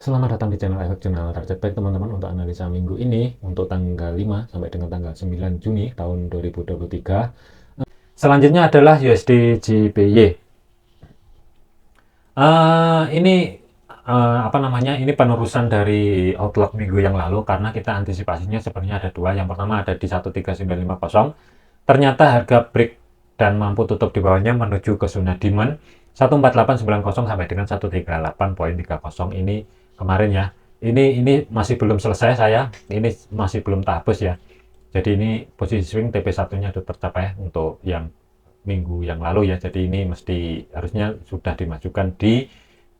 Selamat datang di channel Efek Jurnal Target Baik teman-teman untuk analisa minggu ini untuk tanggal 5 sampai dengan tanggal 9 Juni tahun 2023. Selanjutnya adalah USD JPY. Ini penerusan dari outlook minggu yang lalu karena kita antisipasinya sebenarnya ada dua. Yang pertama ada di 13950. Ternyata harga break dan mampu tutup di bawahnya menuju ke zona demand 14890 sampai dengan 138.30 ini kemarin ya. Ini masih belum selesai saya. Ini masih belum tembus ya. Jadi ini posisi swing TP1-nya sudah tercapai untuk yang minggu yang lalu ya. Jadi ini harusnya sudah dimajukan di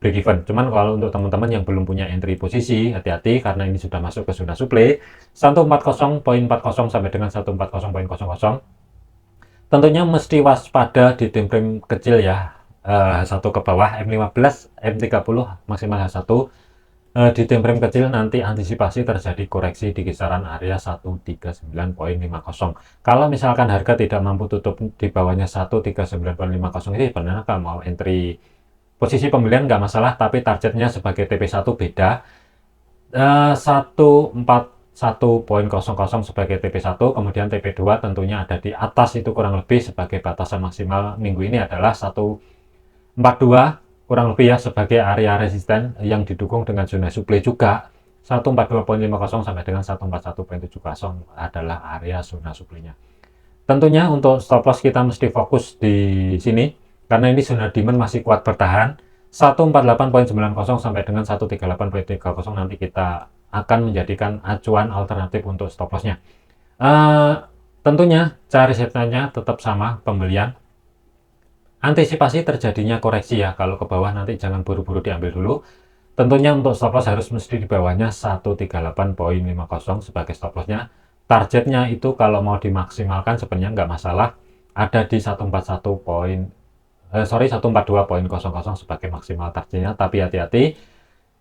break even. Cuman kalau untuk teman-teman yang belum punya entry posisi, hati-hati karena ini sudah masuk ke zona supply 140.40 sampai dengan 140.00. Tentunya mesti waspada di time frame kecil ya. Satu ke bawah M15, M30 maksimal H1. Di time frame kecil nanti antisipasi terjadi koreksi di kisaran area 139.50. Kalau misalkan harga tidak mampu tutup di bawahnya 139.50 ini sebenarnya kalau mau entry posisi pembelian nggak masalah, tapi targetnya sebagai TP1 beda. 141.00 sebagai TP1, kemudian TP2 tentunya ada di atas itu kurang lebih sebagai batasan maksimal minggu ini adalah 142 kurang lebih ya sebagai area resisten yang didukung dengan zona supply juga. 142.50 sampai dengan 141.70 adalah area zona supply-nya. Tentunya untuk stop loss kita mesti fokus di sini karena ini zona demand masih kuat bertahan 148.90 sampai dengan 138.30 nanti kita akan menjadikan acuan alternatif untuk stop loss-nya. Tentunya cara setnya tetap sama, pembelian. Antisipasi terjadinya koreksi ya, kalau ke bawah nanti jangan buru-buru diambil dulu. Tentunya untuk stop loss harus mesti di bawahnya 138.50 sebagai stop loss-nya. Targetnya itu kalau mau dimaksimalkan sebenarnya nggak masalah, ada di 142.00 sebagai maksimal targetnya, tapi hati-hati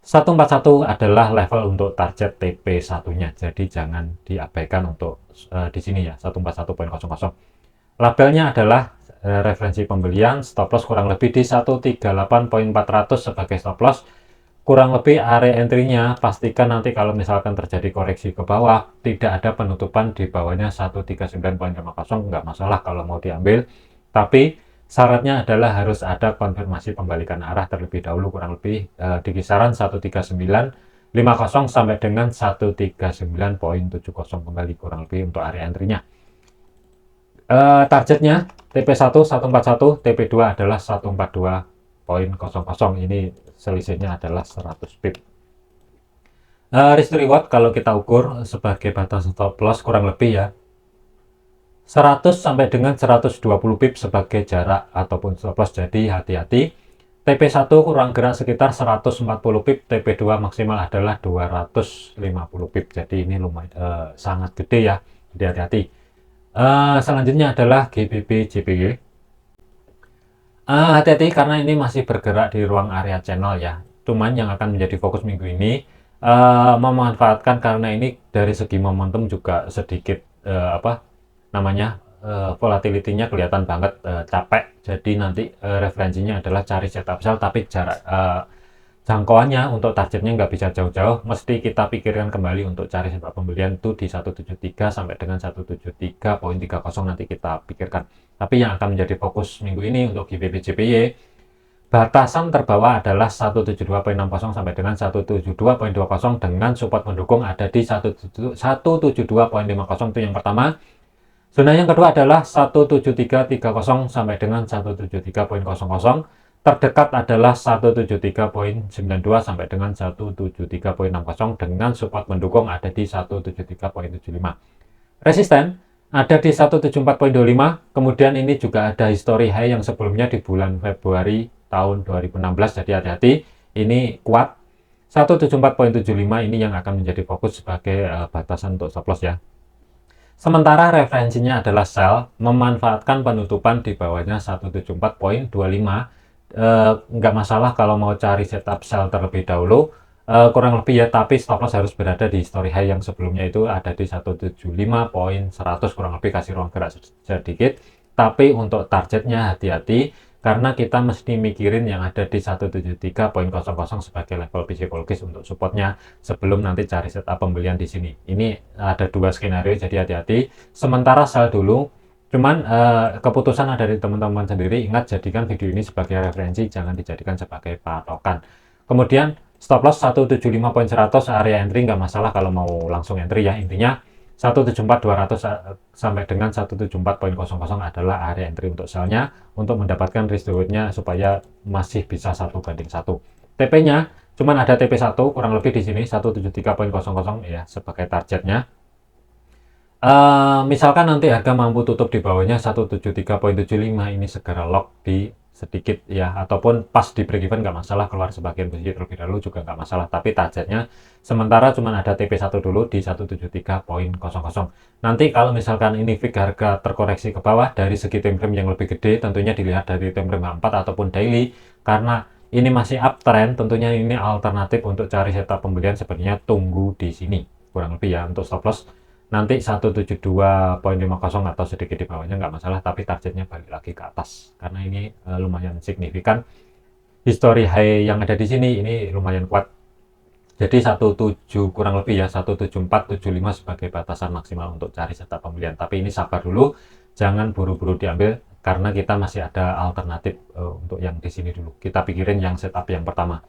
141 adalah level untuk target TP1-nya, jadi jangan diabaikan untuk di sini ya, 141.00. Labelnya adalah referensi pembelian, stop loss kurang lebih di 138.400 sebagai stop loss. Kurang lebih area entry-nya pastikan nanti kalau misalkan terjadi koreksi ke bawah tidak ada penutupan di bawahnya 139.50, nggak masalah kalau mau diambil, tapi syaratnya adalah harus ada konfirmasi pembalikan arah terlebih dahulu kurang lebih di kisaran 139.50 sampai dengan 139.70 kembali kurang lebih untuk area entry-nya. Targetnya TP1 141, TP2 adalah 142.00. Ini selisihnya adalah 100 pip. Risk to reward kalau kita ukur sebagai batas stop loss kurang lebih ya 100 sampai dengan 120 pip sebagai jarak ataupun stop loss, jadi hati-hati. TP1 kurang gerak sekitar 140 pip, TP2 maksimal adalah 250 pip, jadi ini lumayan sangat gede ya, jadi hati-hati. Selanjutnya adalah GBP JPY. Hati-hati karena ini masih bergerak di ruang area channel ya, cuman yang akan menjadi fokus minggu ini memanfaatkan karena ini dari segi momentum juga sedikit volatility-nya kelihatan banget capek, jadi nanti referensinya adalah cari setup sell, tapi jarak jangkauannya untuk targetnya nggak bisa jauh-jauh, mesti kita pikirkan kembali untuk cari setup pembelian itu di 173 sampai dengan 173.30 nanti kita pikirkan. Tapi yang akan menjadi fokus minggu ini untuk GBP JPY, batasan terbawah adalah 172.60 sampai dengan 172.20 dengan support mendukung ada di 172.50 itu yang pertama. Zona yang kedua adalah 173.30 sampai dengan 173.00. Terdekat adalah 173.92 sampai dengan 173.60 dengan support mendukung ada di 173.75. Resisten ada di 174.25. Kemudian ini juga ada history high yang sebelumnya di bulan Februari tahun 2016, jadi hati-hati, ini kuat. 174.75 ini yang akan menjadi fokus sebagai batasan untuk stop loss ya. Sementara referensinya adalah sell, memanfaatkan penutupan di bawahnya 174.25. Nggak masalah kalau mau cari setup sell terlebih dahulu, kurang lebih ya, tapi stop loss harus berada di history high yang sebelumnya itu ada di 175.100, kurang lebih kasih ruang gerak sedikit. Tapi untuk targetnya hati-hati karena kita mesti mikirin yang ada di 173.00 sebagai level psikologis untuk supportnya sebelum nanti cari setup pembelian di sini. Ini ada dua skenario, jadi hati-hati. Sementara sell dulu, cuman keputusan ada di teman-teman sendiri. Ingat, jadikan video ini sebagai referensi, jangan dijadikan sebagai patokan. Kemudian stop loss 175.100 area entry, nggak masalah kalau mau langsung entry ya. Intinya 174.200 sampai dengan 174.00 adalah area entry untuk sellnya, untuk mendapatkan risk reward-nya supaya masih bisa 1:1. TP-nya cuman ada TP1 kurang lebih di sini 173.00 ya sebagai targetnya. Misalkan nanti harga mampu tutup di bawahnya 173.75, ini segera lock di sedikit ya, ataupun pas di break even nggak masalah, keluar sebagian posisi terlebih dahulu juga nggak masalah, tapi targetnya sementara cuma ada TP1 dulu di 173.00. Nanti kalau misalkan ini fix harga terkoreksi ke bawah dari segi time frame yang lebih gede, tentunya dilihat dari time frame H4 ataupun daily, karena ini masih uptrend, tentunya ini alternatif untuk cari setup pembelian. Sebenarnya tunggu di sini kurang lebih ya. Untuk stop loss nanti 172.50 atau sedikit di bawahnya nggak masalah, tapi targetnya balik lagi ke atas karena ini lumayan signifikan. History high yang ada di sini ini lumayan kuat, jadi 17 kurang lebih ya, 17475 sebagai batasan maksimal untuk cari setup pembelian. Tapi ini sabar dulu, jangan buru-buru diambil karena kita masih ada alternatif untuk yang di sini dulu. Kita pikirin yang setup yang pertama.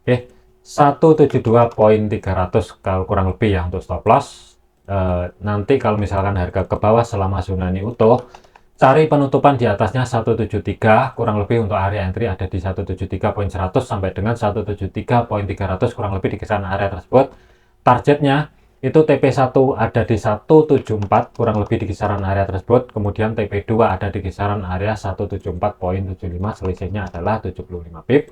Oke, 172.300 kalau kurang lebih ya untuk stop loss. Nanti kalau misalkan harga ke bawah selama zona ini utuh, cari penutupan di atasnya 173, kurang lebih untuk area entry ada di 173.100 sampai dengan 173.300, kurang lebih di kisaran area tersebut. Targetnya itu TP1 ada di 174, kurang lebih di kisaran area tersebut. Kemudian TP2 ada di kisaran area 174.75, selisihnya adalah 75 pip.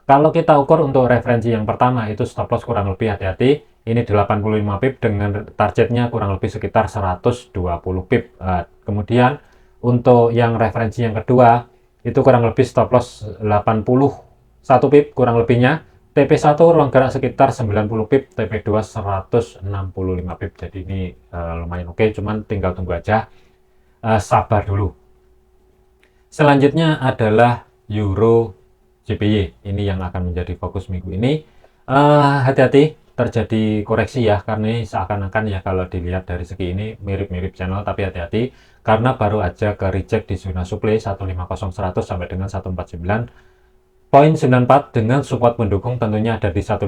Kalau kita ukur untuk referensi yang pertama itu stop loss kurang lebih, hati-hati, ini 85 pip dengan targetnya kurang lebih sekitar 120 pip. Kemudian untuk yang referensi yang kedua itu kurang lebih stop loss 81 pip kurang lebihnya, TP1 ruang gerak sekitar 90 pip, TP2 165 pip. Jadi ini lumayan oke, cuman tinggal tunggu aja, sabar dulu. Selanjutnya adalah Euro JPY, ini yang akan menjadi fokus minggu ini. Hati-hati terjadi koreksi ya, karena ini seakan-akan ya kalau dilihat dari segi ini mirip-mirip channel, tapi hati-hati karena baru aja ke reject di zona supply 150.100 sampai dengan 149.94 dengan support mendukung tentunya ada di 150.00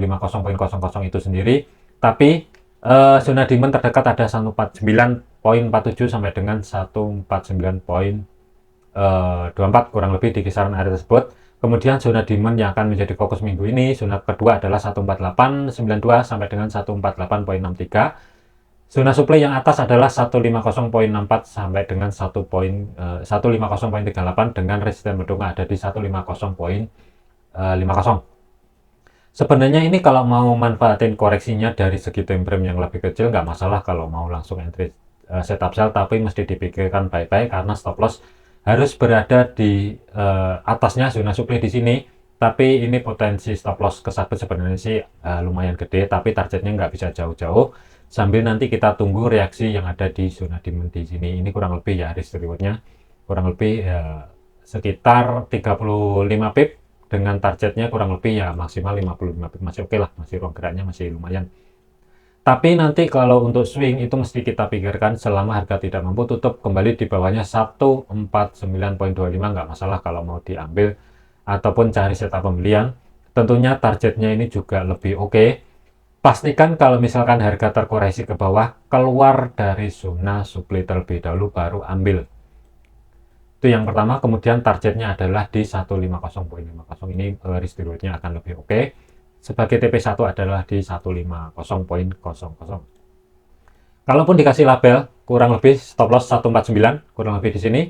itu sendiri. Tapi zona demand terdekat ada 149.47 sampai dengan 149.24 kurang lebih di kisaran area tersebut. Kemudian zona demand yang akan menjadi fokus minggu ini, zona kedua adalah 148.92 sampai dengan 148.63. Zona supply yang atas adalah 150.64 sampai dengan 150.38 dengan resisten mendukung ada di 150.50. Sebenarnya ini kalau mau manfaatin koreksinya dari segi time frame yang lebih kecil nggak masalah kalau mau langsung entry setup sell, tapi mesti dipikirkan baik-baik karena stop loss harus berada di atasnya zona supply di sini. Tapi ini potensi stop loss kesabet sebenarnya sih lumayan gede, tapi targetnya nggak bisa jauh-jauh. Sambil nanti kita tunggu reaksi yang ada di zona demand di sini. Ini kurang lebih ya risk rewardnya kurang lebih sekitar 35 pip dengan targetnya kurang lebih ya maksimal 55 pip, masih oke lah, masih ruang geraknya masih lumayan. Tapi nanti kalau untuk swing itu mesti kita pikirkan selama harga tidak mampu tutup kembali di bawahnya 149.25, nggak masalah kalau mau diambil ataupun cari setup pembelian. Tentunya targetnya ini juga lebih oke. Pastikan kalau misalkan harga terkoreksi ke bawah, keluar dari zona supply terlebih dahulu baru ambil. Itu yang pertama. Kemudian targetnya adalah di 150.50, ini risk rewardnya akan lebih oke. Sebagai TP1 adalah di 150.00. Kalaupun dikasih label kurang lebih stop loss 149 kurang lebih di sini.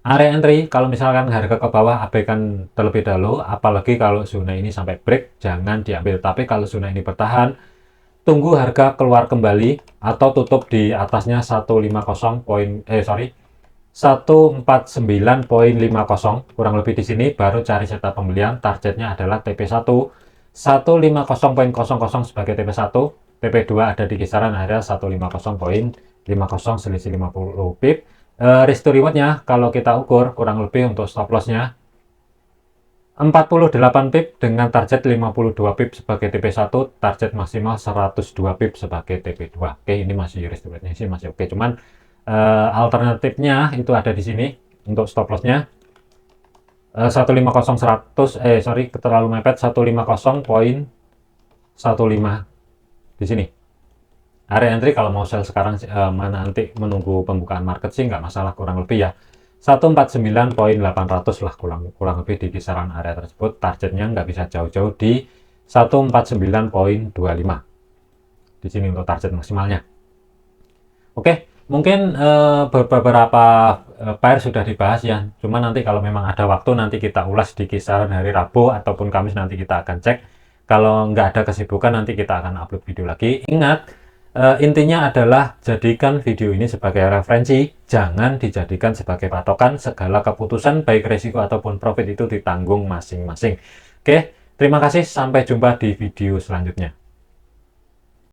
Area entry kalau misalkan harga ke bawah abaikan terlebih dahulu, apalagi kalau zona ini sampai break jangan diambil. Tapi kalau zona ini bertahan, tunggu harga keluar kembali atau tutup di atasnya 149.50 kurang lebih di sini baru cari setup pembelian. Targetnya adalah TP1 150.00 sebagai TP1, TP2 ada di kisaran area 150.50, selisih 50 pip. Risk to rewardnya kalau kita ukur kurang lebih untuk stop lossnya 48 pip dengan target 52 pip sebagai TP1, target maksimal 102 pip sebagai TP2. Oke, ini masih restricted sih, masih oke. Cuman alternatifnya itu ada di sini untuk stop lossnya. 150 100 sorry terlalu mepet, 150.15 di sini. Area entry kalau mau sell sekarang mana nanti menunggu pembukaan market sih nggak masalah, kurang lebih ya 149.800 lah, kurang lebih di kisaran area tersebut. Targetnya nggak bisa jauh-jauh di 149.25 di sini untuk target maksimalnya. Oke, mungkin beberapa pair sudah dibahas ya, cuma nanti kalau memang ada waktu nanti kita ulas di kisaran hari Rabu ataupun Kamis, nanti kita akan cek. Kalau nggak ada kesibukan nanti kita akan upload video lagi. Ingat, intinya adalah jadikan video ini sebagai referensi, jangan dijadikan sebagai patokan. Segala keputusan baik resiko ataupun profit itu ditanggung masing-masing. Oke, terima kasih, sampai jumpa di video selanjutnya.